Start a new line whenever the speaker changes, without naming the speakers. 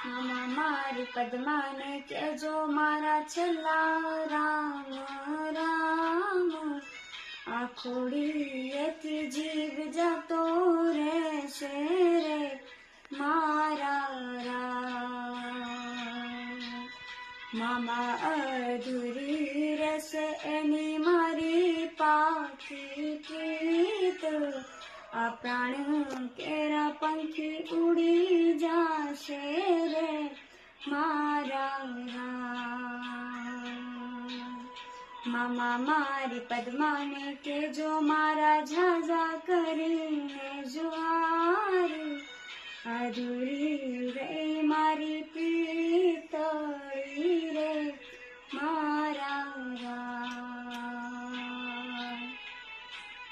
મામા મારી પદ્માને કહેજો મારા છેલ્લા રામ રામ, આ ખોડીએથી જીવ જતો રહેશે રે મારા રામ. મામા અધૂરી રહેશે એની મારી પાકી પ્રીત, આ પ્રાણ કેરા પંખી ઉડી જાશે રે મારા રામ. મામા મારી પદ્માને કહેજો મારા